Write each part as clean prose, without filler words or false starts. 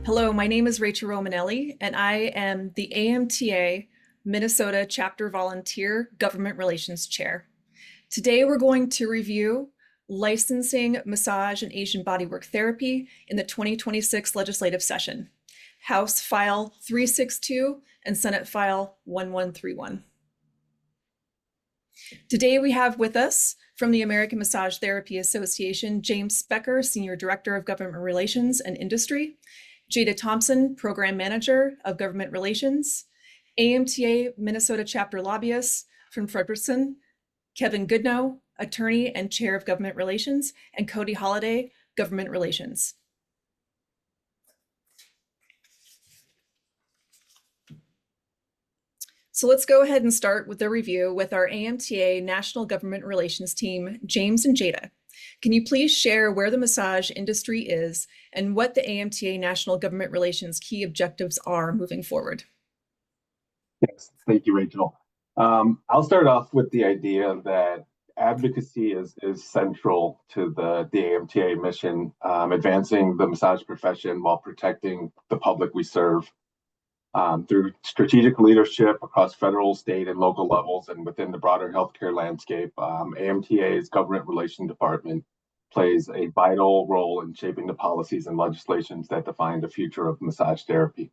Hello, my name is Rachel Romanelli, and I am the AMTA Minnesota Chapter Volunteer Government Relations Chair. Today, we're going to review licensing massage and Asian bodywork therapy in the 2026 legislative session, House File 362 and Senate File 1131. Today, we have with us from the American Massage Therapy Association, James Becker, Senior Director of Government Relations and Industry, Jada Thompson, Program Manager of Government Relations, AMTA Minnesota Chapter Lobbyist from Frederickson, Kevin Goodnow, Attorney and Chair of Government Relations, and Cody Holliday, Government Relations. So let's go ahead and start with the review with our AMTA National Government Relations team, James and Jada. Can you please share where the massage industry is and what the AMTA National Government Relations key objectives are moving forward? Yes, thank you, Rachel. I'll start off with the idea that advocacy is central to the AMTA mission, advancing the massage profession while protecting the public we serve. Through strategic leadership across federal, state, and local levels and within the broader healthcare landscape, AMTA's Government Relations Department plays a vital role in shaping the policies and legislations that define the future of massage therapy.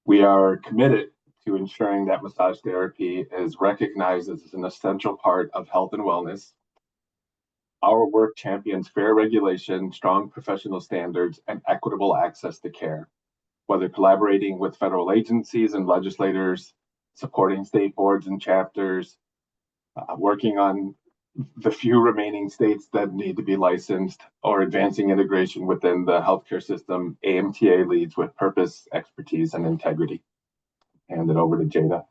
We are committed to ensuring that massage therapy is recognized as an essential part of health and wellness. Our work champions fair regulation, strong professional standards, and equitable access to care. Whether collaborating with federal agencies and legislators, supporting state boards and chapters, working on the few remaining states that need to be licensed, or advancing integration within the healthcare system, AMTA leads with purpose, expertise, and integrity. Hand it over to Jada.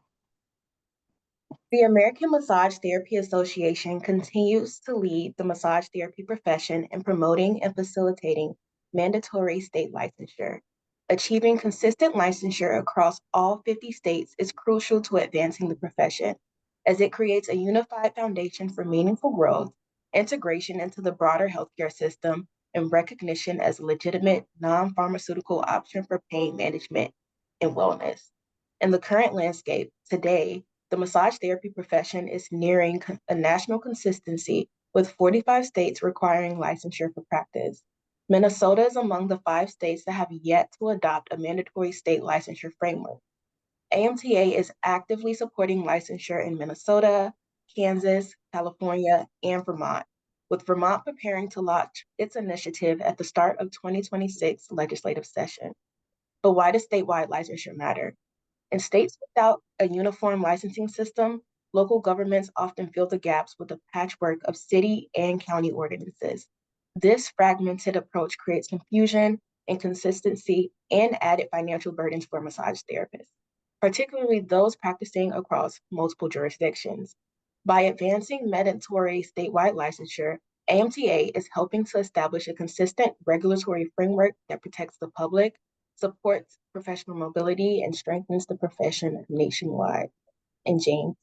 The American Massage Therapy Association continues to lead the massage therapy profession in promoting and facilitating mandatory state licensure. Achieving consistent licensure across all 50 states is crucial to advancing the profession, as it creates a unified foundation for meaningful growth, integration into the broader healthcare system, and recognition as a legitimate non-pharmaceutical option for pain management and wellness. In the current landscape, today, the massage therapy profession is nearing a national consistency, with 45 states requiring licensure for practice. Minnesota is among the 5 states that have yet to adopt a mandatory state licensure framework. AMTA is actively supporting licensure in Minnesota, Kansas, California, and Vermont, with Vermont preparing to launch its initiative at the start of 2026 legislative session. But why does statewide licensure matter? In states without a uniform licensing system, local governments often fill the gaps with a patchwork of city and county ordinances. This fragmented approach creates confusion, inconsistency, and added financial burdens for massage therapists, particularly those practicing across multiple jurisdictions. By advancing mandatory statewide licensure, AMTA is helping to establish a consistent regulatory framework that protects the public, supports professional mobility, and strengthens the profession nationwide. And James.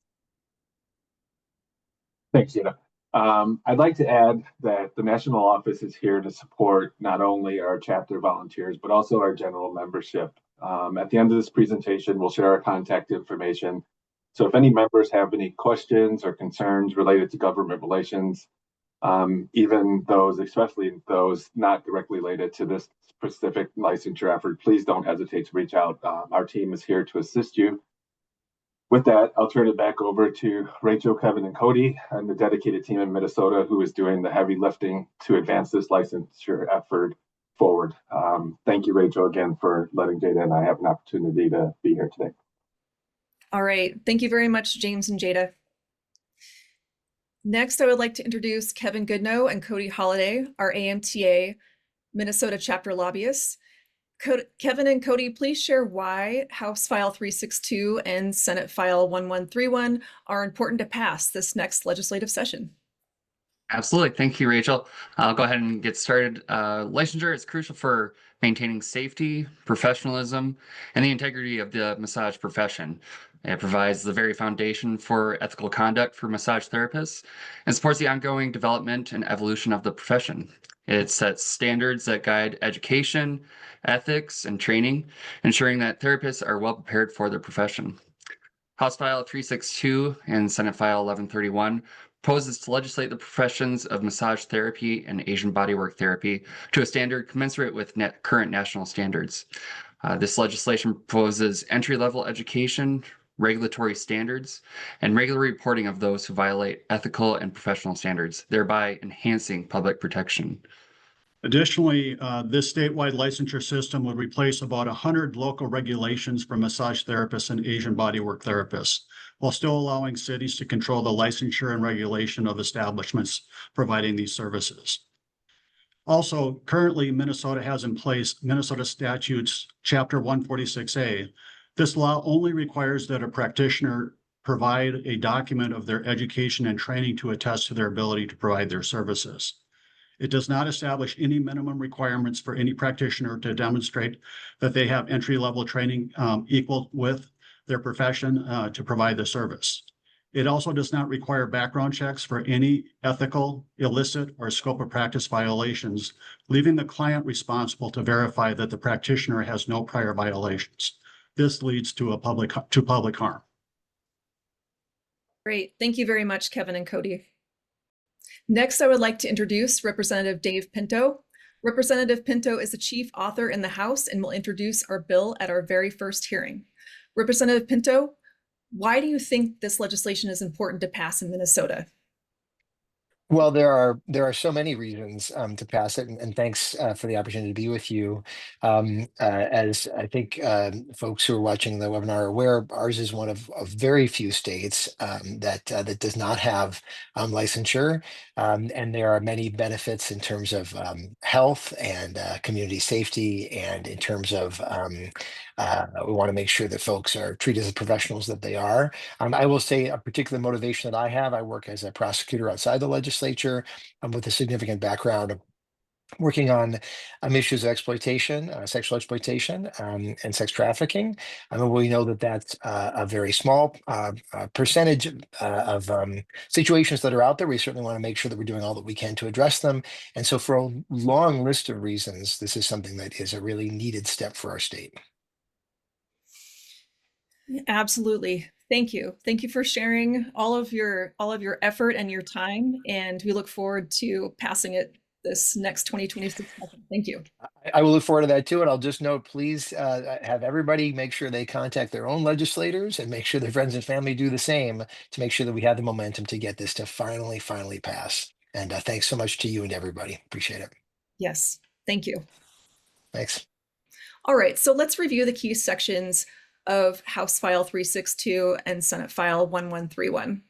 Thanks, Jada. I'd like to add that the national office is here to support not only our chapter volunteers, but also our general membership. At the end of this presentation, we'll share our contact information. So if any members have any questions or concerns related to government relations, even those, especially those not directly related to this specific licensure effort, please don't hesitate to reach out. Our team is here to assist you. With that, I'll turn it back over to Rachel, Kevin, and Cody, and the dedicated team in Minnesota who is doing the heavy lifting to advance this licensure effort forward. Thank you, Rachel, again, for letting Jada and I have an opportunity to be here today. All right. Thank you very much, James and Jada. Next, I would like to introduce Kevin Goodnow and Cody Holliday, our AMTA Minnesota chapter lobbyists. Kevin and Cody, please share why House File 362 and Senate File 1131 are important to pass this next legislative session. Absolutely. Thank you, Rachel. I'll go ahead and get started. Licensure is crucial for maintaining safety, professionalism, and the integrity of the massage profession. It provides the very foundation for ethical conduct for massage therapists and supports the ongoing development and evolution of the profession. It sets standards that guide education, ethics, and training, ensuring that therapists are well prepared for their profession. House File 362 and Senate File 1131 proposes to legislate the professions of massage therapy and Asian bodywork therapy to a standard commensurate with current national standards. This legislation proposes entry-level education, regulatory standards, and regular reporting of those who violate ethical and professional standards, thereby enhancing public protection. Additionally, this statewide licensure system would replace about 100 local regulations for massage therapists and Asian bodywork therapists, while still allowing cities to control the licensure and regulation of establishments providing these services. Also, currently, Minnesota has in place Minnesota Statutes Chapter 146A. This law only requires that a practitioner provide a document of their education and training to attest to their ability to provide their services. It does not establish any minimum requirements for any practitioner to demonstrate that they have entry-level training equal with their profession to provide the service. It also does not require background checks for any ethical, illicit, or scope of practice violations, leaving the client responsible to verify that the practitioner has no prior violations. This leads to public harm. Great. Thank you very much, Kevin and Cody. Next, I would like to introduce Representative Dave Pinto. Representative Pinto is the chief author in the House and will introduce our bill at our very first hearing. Representative Pinto, why do you think this legislation is important to pass in Minnesota? Well, there are so many reasons to pass it, and thanks for the opportunity to be with you. As I think folks who are watching the webinar are aware, ours is one of very few states that does not have licensure, and there are many benefits in terms of health and community safety, and in terms of we want to make sure that folks are treated as professionals that they are. I will say a particular motivation that I have. I work as a prosecutor outside the legislature with a significant background of working on issues of exploitation, sexual exploitation, and sex trafficking. I mean, we know that that's a very small percentage of situations that are out there. We certainly want to make sure that we're doing all that we can to address them. And so for a long list of reasons, this is something that is a really needed step for our state. Absolutely. Thank you. Thank you for sharing all of your effort and your time. And we look forward to passing it this next 2026 session. Thank you. I will look forward to that too. And I'll just note, please have everybody make sure they contact their own legislators and make sure their friends and family do the same to make sure that we have the momentum to get this to finally pass. And thanks so much to you and everybody. Appreciate it. Yes. Thank you. Thanks. All right. So let's review the key sections of House File 362 and Senate File 1131.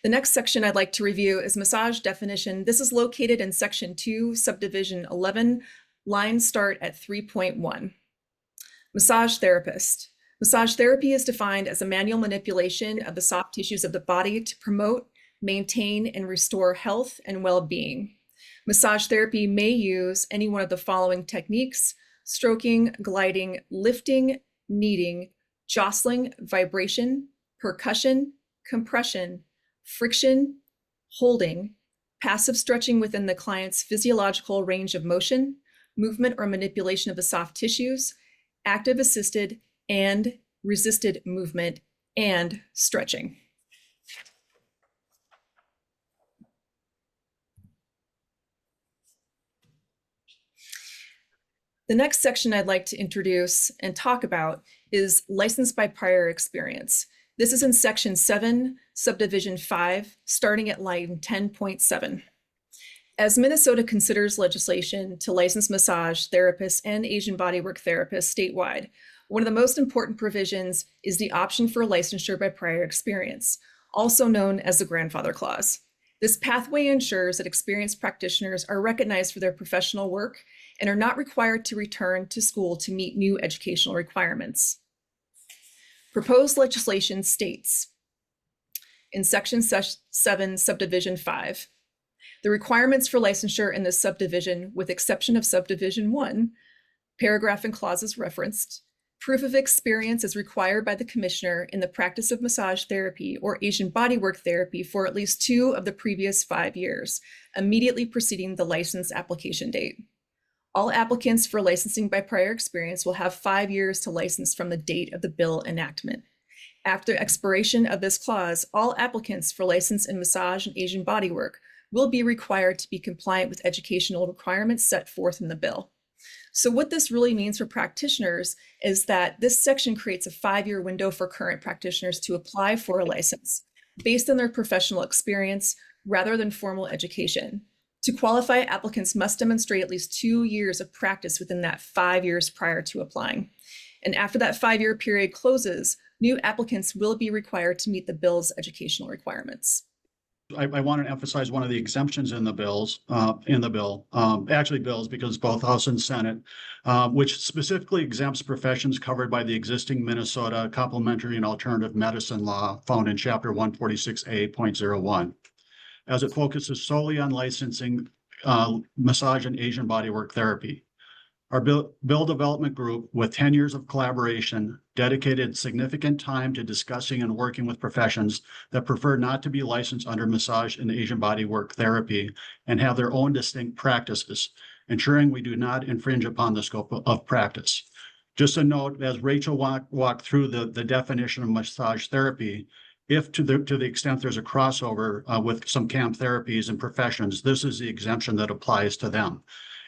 The next section I'd like to review is massage definition. This is located in Section 2, Subdivision 11, lines start at 3.1. Massage therapist. Massage therapy is defined as a manual manipulation of the soft tissues of the body to promote, maintain, and restore health and well-being. Massage therapy may use any one of the following techniques: stroking, gliding, lifting, kneading, jostling, vibration, percussion, compression, friction, holding, passive stretching within the client's physiological range of motion, movement or manipulation of the soft tissues, active assisted and resisted movement, and stretching. The next section I'd like to introduce and talk about is licensed by prior experience. This is in Section 7, Subdivision 5, starting at line 10.7. As Minnesota considers legislation to license massage therapists and Asian bodywork therapists statewide, one of the most important provisions is the option for licensure by prior experience, also known as the grandfather clause. This pathway ensures that experienced practitioners are recognized for their professional work and are not required to return to school to meet new educational requirements. Proposed legislation states in Section 7, Subdivision 5, the requirements for licensure in this subdivision, with exception of Subdivision 1, paragraph and clauses referenced, Proof of experience is required by the commissioner in the practice of massage therapy or Asian bodywork therapy for at least 2 of the previous 5 years, immediately preceding the license application date. All applicants for licensing by prior experience will have 5 years to license from the date of the bill enactment. After expiration of this clause, all applicants for license in massage and Asian bodywork will be required to be compliant with educational requirements set forth in the bill. So what this really means for practitioners is that this section creates a 5-year window for current practitioners to apply for a license based on their professional experience rather than formal education. To qualify, applicants must demonstrate at least 2 years of practice within that 5 years prior to applying. And after that 5-year period closes, new applicants will be required to meet the bill's educational requirements. I want to emphasize one of the exemptions in the bill, actually bills, because both House and Senate, which specifically exempts professions covered by the existing Minnesota complementary and alternative medicine law found in Chapter 146A.01, as it focuses solely on licensing massage and Asian bodywork therapy. Our bill development group, with 10 years of collaboration, dedicated significant time to discussing and working with professions that prefer not to be licensed under massage and Asian bodywork therapy and have their own distinct practices, ensuring we do not infringe upon the scope of practice. Just a note, as Rachel walked through the definition of massage therapy, if to the extent there's a crossover with some CAM therapies and professions, this is the exemption that applies to them.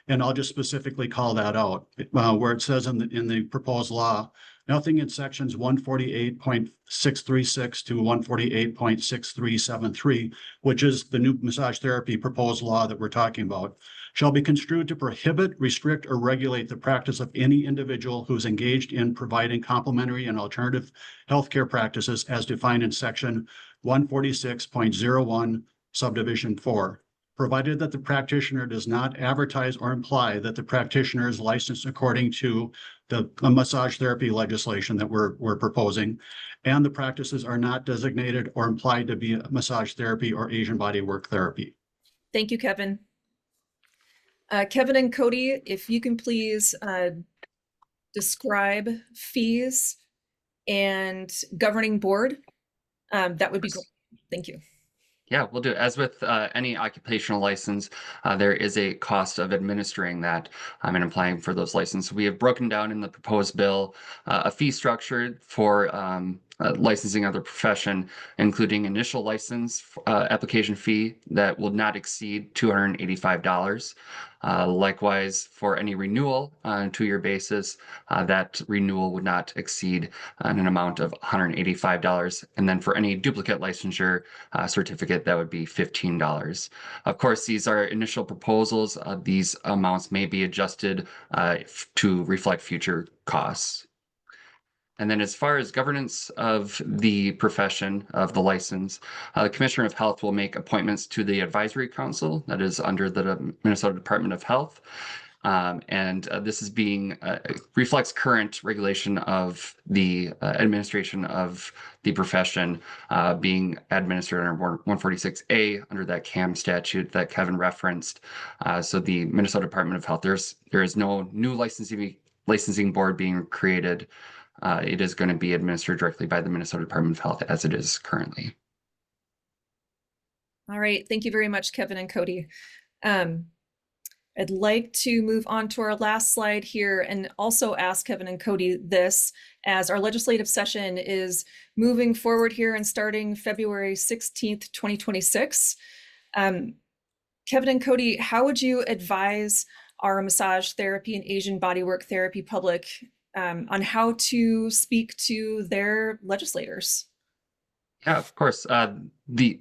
And I'll just specifically call that out, where it says in the proposed law, nothing in sections 148.636 to 148.6373, which is the new massage therapy proposed law that we're talking about, shall be construed to prohibit, restrict, or regulate the practice of any individual who is engaged in providing complementary and alternative healthcare practices as defined in section 146.01, subdivision 4. Provided that the practitioner does not advertise or imply that the practitioner is licensed according to the massage therapy legislation that we're proposing, and the practices are not designated or implied to be massage therapy or Asian bodywork therapy. Thank you, Kevin. Kevin and Cody, if you can please describe fees and governing board, that would be great. Thank you. Yeah, we'll do it. As with any occupational license, there is a cost of administering that and applying for those licenses. We have broken down in the proposed bill a fee structure for licensing of the profession, including initial license application fee that will not exceed $285. Likewise, for any renewal on a 2-year basis, that renewal would not exceed an amount of $185. And then for any duplicate licensure certificate, that would be $15. Of course, these are initial proposals. These amounts may be adjusted to reflect future costs. And then as far as governance of the profession of the license, the Commissioner of Health will make appointments to the Advisory Council that is under the Minnesota Department of Health. This is reflects current regulation of the administration of the profession being administered under 146A under that CAM statute that Kevin referenced. So the Minnesota Department of Health, there is no new licensing board being created. It is going to be administered directly by the Minnesota Department of Health as it is currently. All right, thank you very much, Kevin and Cody. I'd like to move on to our last slide here and also ask Kevin and Cody this, as our legislative session is moving forward here and starting February 16th, 2026. Kevin and Cody, how would you advise our massage therapy and Asian bodywork therapy public on how to speak to their legislators? Yeah, of course.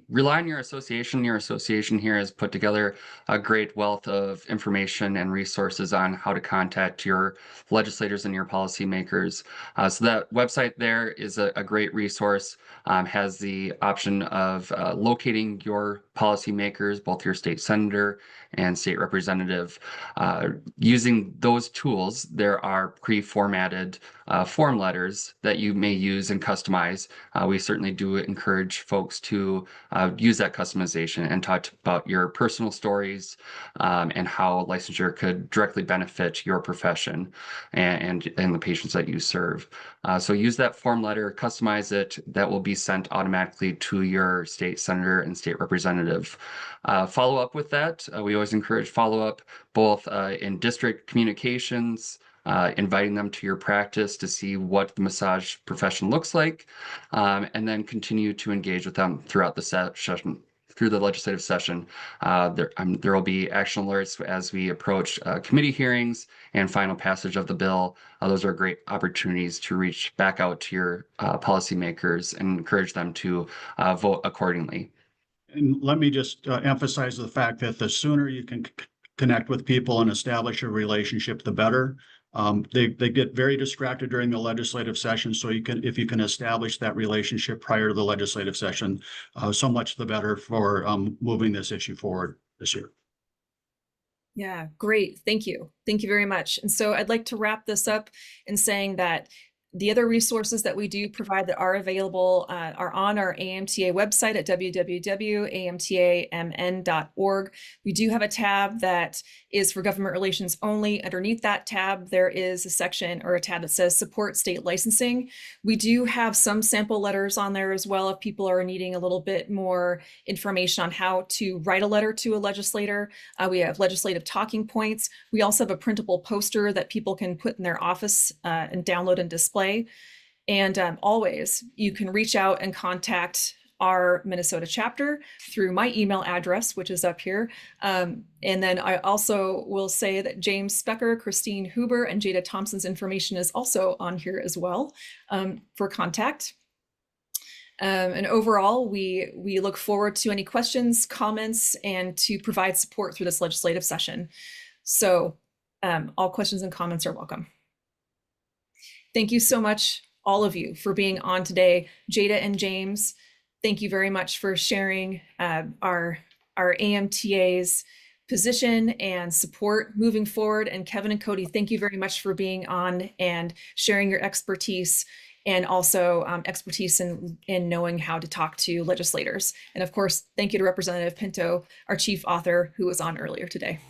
Rely on your association. Your association here has put together a great wealth of information and resources on how to contact your legislators and your policymakers. So that website there is a great resource, has the option of locating your policymakers, both your state senator and state representative. Using those tools, there are pre-formatted form letters that you may use and customize. We certainly do encourage folks to to use that customization and talk about your personal stories and how licensure could directly benefit your profession and the patients that you serve. So use that form letter, customize it. That will be sent automatically to your state senator and state representative. Follow up with that. We always encourage follow up both in district communications, inviting them to your practice to see what the massage profession looks like, and then continue to engage with them throughout the session. Through the legislative session, there will be action alerts as we approach committee hearings and final passage of the bill. Those are great opportunities to reach back out to your policymakers and encourage them to vote accordingly. And let me just emphasize the fact that the sooner you can connect with people and establish a relationship, the better. They get very distracted during the legislative session. So if you can establish that relationship prior to the legislative session, so much the better for moving this issue forward this year. Yeah, great. Thank you. Thank you very much. And so I'd like to wrap this up in saying that the other resources that we do provide that are available are on our AMTA website at www.amtamn.org. We do have a tab that is for government relations only. Underneath that tab, there is a section or a tab that says support state licensing. We do have some sample letters on there as well if people are needing a little bit more information on how to write a letter to a legislator. We have legislative talking points. We also have a printable poster that people can put in their office and download and display. And always, you can reach out and contact our Minnesota chapter through my email address, which is up here. And then I also will say that James Specker, Christine Huber, and Jada Thompson's information is also on here as well for contact. And overall, we look forward to any questions, comments, and to provide support through this legislative session. So all questions and comments are welcome. Thank you so much, all of you, for being on today. Jada and James, thank you very much for sharing our AMTA's position and support moving forward. And Kevin and Cody, thank you very much for being on and sharing your expertise and also expertise in knowing how to talk to legislators. And of course, thank you to Representative Pinto, our chief author, who was on earlier today.